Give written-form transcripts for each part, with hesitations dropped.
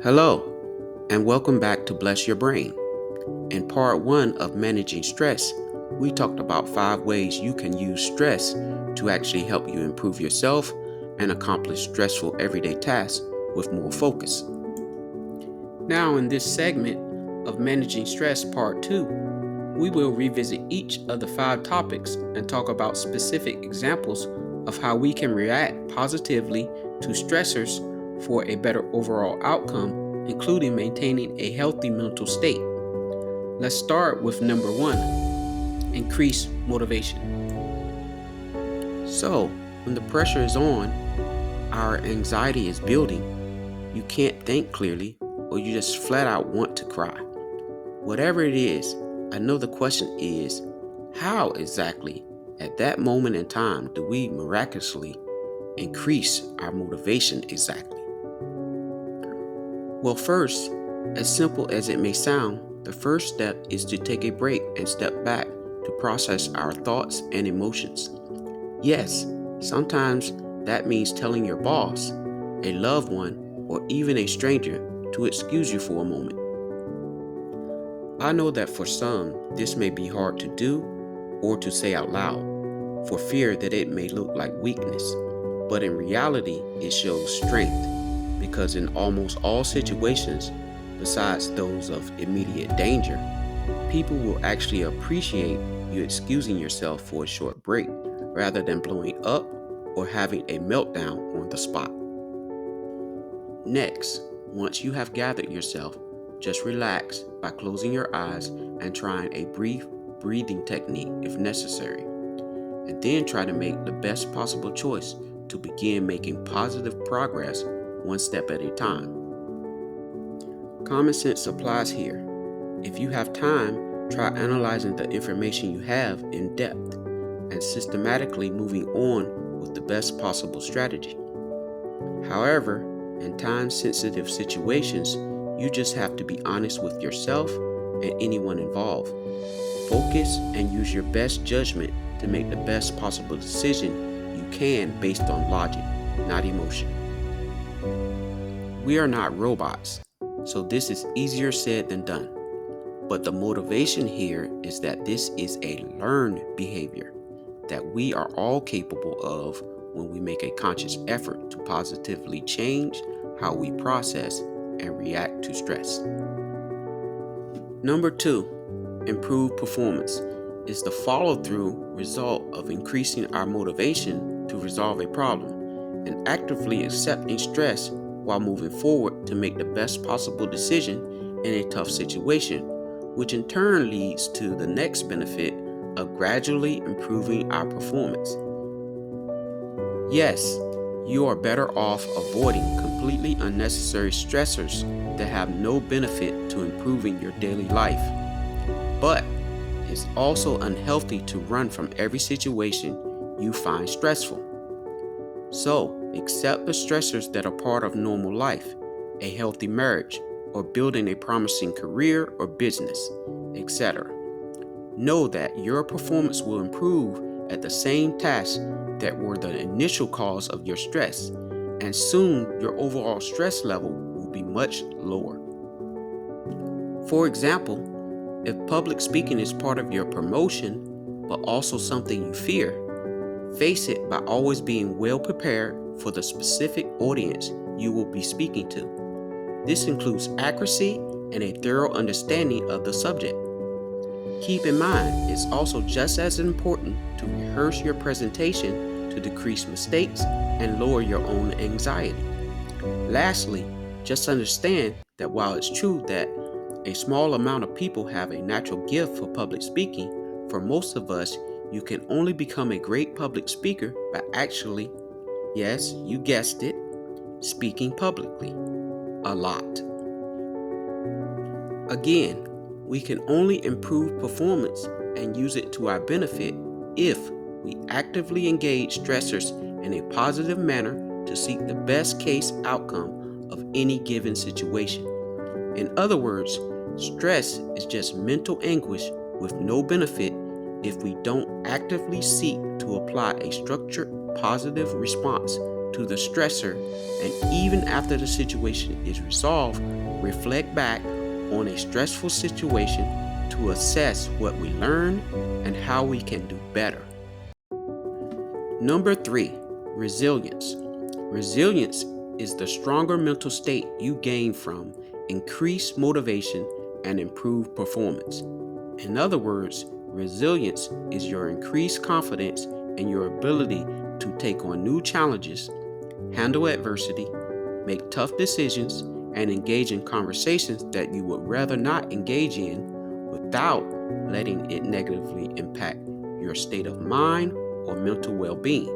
Hello, and welcome back to Bless Your Brain. In part one of managing stress, we talked about 5 ways you can use stress to actually help you improve yourself and accomplish stressful everyday tasks with more focus. Now, in this segment of Managing Stress Part 2, we will revisit each of the 5 topics and talk about specific examples of how we can react positively to stressors for a better overall outcome, including maintaining a healthy mental state. Let's start with number 1, increase motivation. So, when the pressure is on, our anxiety is building, you can't think clearly, or you just flat out want to cry. Whatever it is, I know the question is, how exactly at that moment in time do we miraculously increase our motivation exactly? Well, first, as simple as it may sound, the first step is to take a break and step back to process our thoughts and emotions. Yes, sometimes that means telling your boss, a loved one, or even a stranger to excuse you for a moment. I know that for some, this may be hard to do or to say out loud, for fear that it may look like weakness, but in reality, it shows strength, because in almost all situations, besides those of immediate danger, people will actually appreciate you excusing yourself for a short break rather than blowing up or having a meltdown on the spot. Next, once you have gathered yourself, just relax by closing your eyes and trying a brief breathing technique if necessary, and then try to make the best possible choice to begin making positive progress one step at a time. Common sense applies here. If you have time, try analyzing the information you have in depth and systematically moving on with the best possible strategy. However, in time-sensitive situations, you just have to be honest with yourself and anyone involved. Focus and use your best judgment to make the best possible decision you can based on logic, not emotion. We are not robots, so this is easier said than done. But the motivation here is that this is a learned behavior that we are all capable of when we make a conscious effort to positively change how we process and react to stress. Number 2, improved performance is the follow-through result of increasing our motivation to resolve a problem and actively accepting stress while moving forward to make the best possible decision in a tough situation, which in turn leads to the next benefit of gradually improving our performance. Yes, you are better off avoiding completely unnecessary stressors that have no benefit to improving your daily life. But it's also unhealthy to run from every situation you find stressful. So, accept the stressors that are part of normal life, a healthy marriage, or building a promising career or business, etc. Know that your performance will improve at the same tasks that were the initial cause of your stress, and soon your overall stress level will be much lower. For example, if public speaking is part of your promotion, but also something you fear, face it by always being well prepared for the specific audience you will be speaking to. This includes accuracy and a thorough understanding of the subject. Keep in mind, it's also just as important to rehearse your presentation to decrease mistakes and lower your own anxiety. Lastly, just understand that while it's true that a small amount of people have a natural gift for public speaking, for most of us, you can only become a great public speaker by actually, yes, you guessed it, speaking publicly. A lot. Again, we can only improve performance and use it to our benefit if we actively engage stressors in a positive manner to seek the best case outcome of any given situation. In other words, stress is just mental anguish with no benefit if we don't actively seek to apply a structured positive response to the stressor, and even after the situation is resolved, reflect back on a stressful situation to assess what we learned and how we can do better. Number 3, resilience. Resilience is the stronger mental state you gain from increased motivation and improved performance. In other words, resilience is your increased confidence in your ability to take on new challenges, handle adversity, make tough decisions, and engage in conversations that you would rather not engage in without letting it negatively impact your state of mind or mental well-being.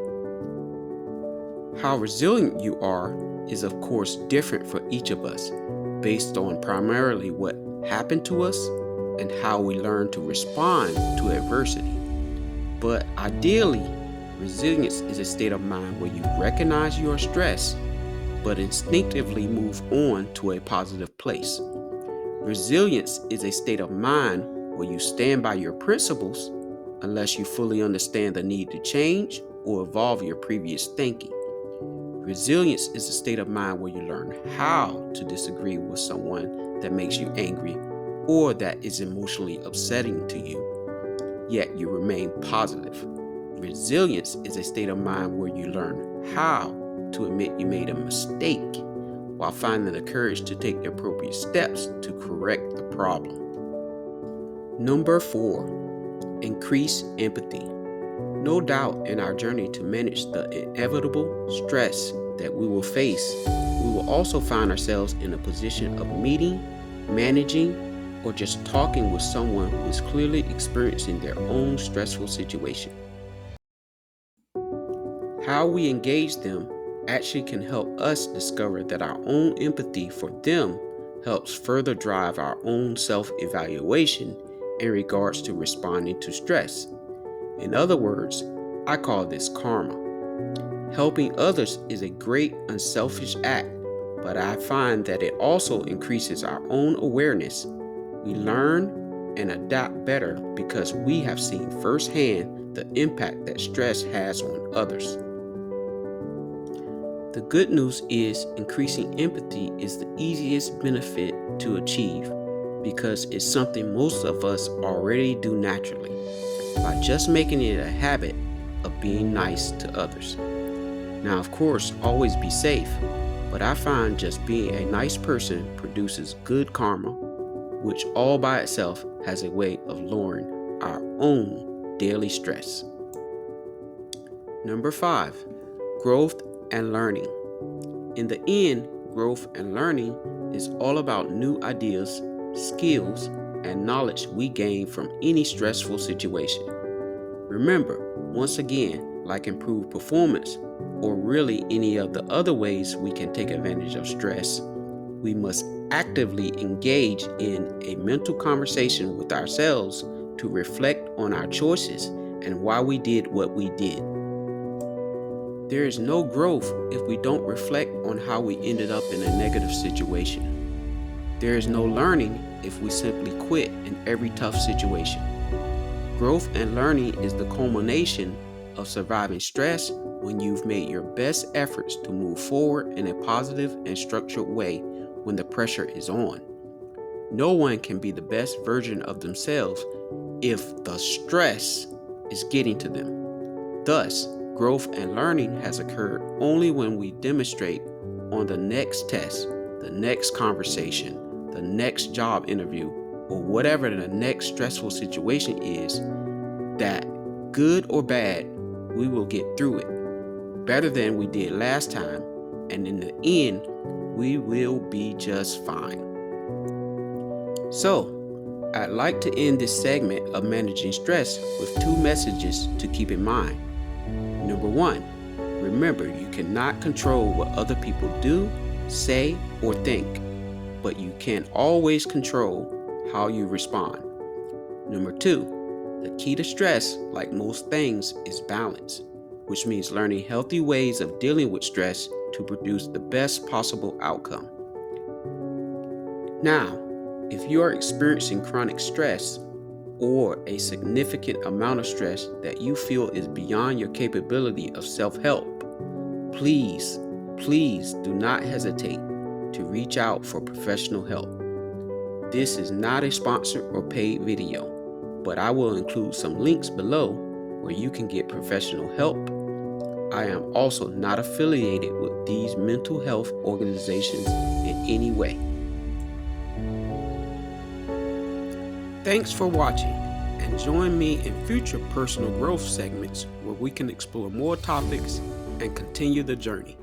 How resilient you are is of course different for each of us, based on primarily what happened to us and how we learn to respond to adversity. But ideally, resilience is a state of mind where you recognize your stress, but instinctively move on to a positive place. Resilience is a state of mind where you stand by your principles unless you fully understand the need to change or evolve your previous thinking. Resilience is a state of mind where you learn how to disagree with someone that makes you angry or that is emotionally upsetting to you, yet you remain positive. Resilience is a state of mind where you learn how to admit you made a mistake while finding the courage to take the appropriate steps to correct the problem. Number 4, increase empathy. No doubt in our journey to manage the inevitable stress that we will face, we will also find ourselves in a position of meeting, managing, or just talking with someone who is clearly experiencing their own stressful situation. How we engage them actually can help us discover that our own empathy for them helps further drive our own self-evaluation in regards to responding to stress. In other words, I call this karma. Helping others is a great unselfish act, but I find that it also increases our own awareness. We learn and adapt better because we have seen firsthand the impact that stress has on others. The good news is increasing empathy is the easiest benefit to achieve because it's something most of us already do naturally, by just making it a habit of being nice to others. Now, of course, always be safe, but I find just being a nice person produces good karma, which all by itself has a way of lowering our own daily stress. Number 5, growth and learning. In the end, growth and learning is all about new ideas, skills, and knowledge we gain from any stressful situation. Remember, once again, like improved performance, or really any of the other ways we can take advantage of stress, we must actively engage in a mental conversation with ourselves to reflect on our choices and why we did what we did. There is no growth if we don't reflect on how we ended up in a negative situation. There is no learning if we simply quit in every tough situation. Growth and learning is the culmination of surviving stress when you've made your best efforts to move forward in a positive and structured way when the pressure is on. No one can be the best version of themselves if the stress is getting to them. Thus, growth and learning has occurred only when we demonstrate on the next test, the next conversation, the next job interview, or whatever the next stressful situation is, that good or bad, we will get through it better than we did last time, and in the end, we will be just fine. So, I'd like to end this segment of managing stress with 2 messages to keep in mind. Number 1, remember you cannot control what other people do, say, or think, but you can always control how you respond. Number 2, the key to stress, like most things, is balance, which means learning healthy ways of dealing with stress to produce the best possible outcome. Now, if you are experiencing chronic stress or a significant amount of stress that you feel is beyond your capability of self-help, please do not hesitate to reach out for professional help. This is not a sponsored or paid video, but I will include some links below where you can get professional help. I am also not affiliated with these mental health organizations in any way. Thanks for watching, and join me in future personal growth segments where we can explore more topics and continue the journey.